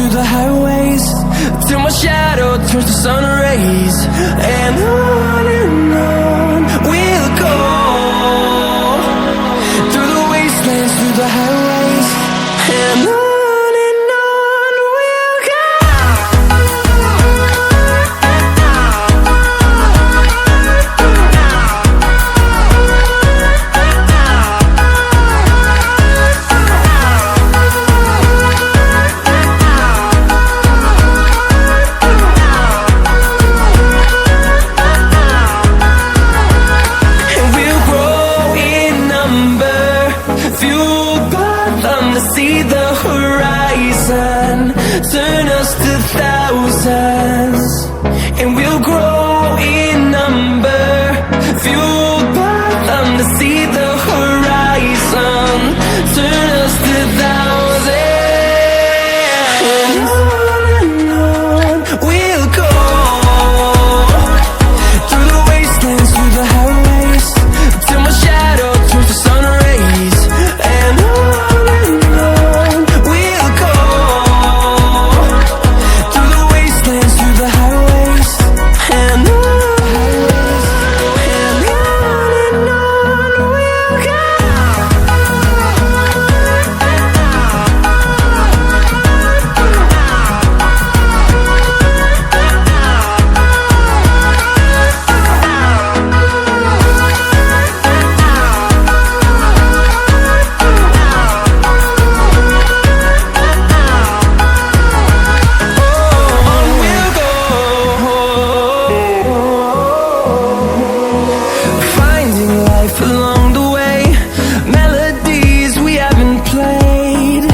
through the highways, till my shadow turns to sun rays. And on we'll go, through the wastelands, through the highways. And on we'll go. See the horizon turn us to thousands, and we'll grow in number, fueled by them to see the horizon turn us to thousands. And on we'll go, through the wastelands, through the highways, till my shadow turns to sun rays. And along the way, melodies we haven't played.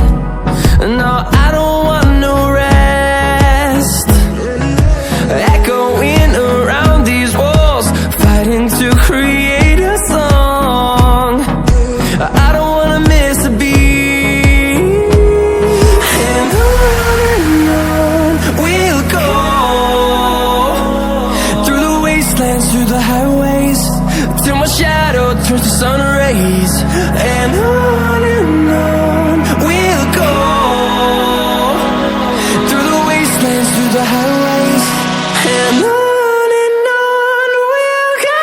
No, I don't want no rest, echoing around these walls, fighting to create a song. I don't wanna miss a beat. And on we'll go, through the wastelands, through the highways, till my shadow turns to sun rays. And on we'll go, through the wastelands, through the highways. And on we'll go.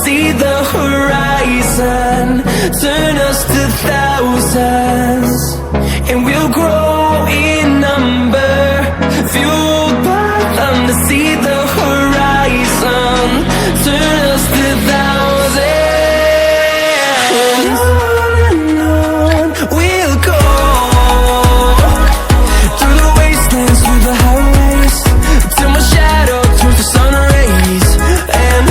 See the horizon turn us to thousands, and we'll grow in number, fueled by them to see the horizon turn us to thousands. And on we'll go, through the wastelands, through the highways, till my shadow turns to sun rays. And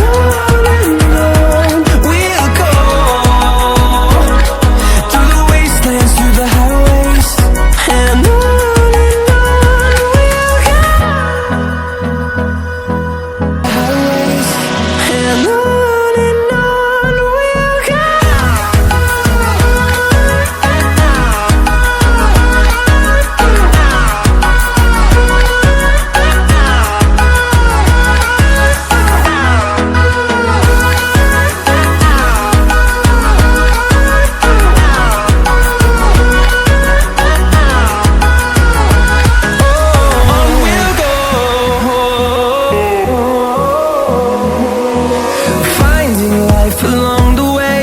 along the way,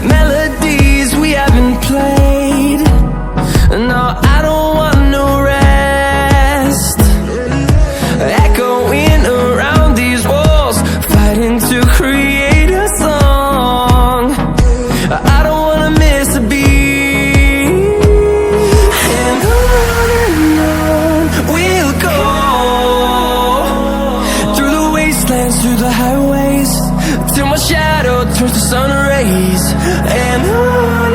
melodies we haven't played. No, I don't want no rest, echoing around these walls, fighting to create a song. I don't wanna miss a beat. And on we'll go, through the wastelands, through the highways, till my shadow turns to sun rays. And on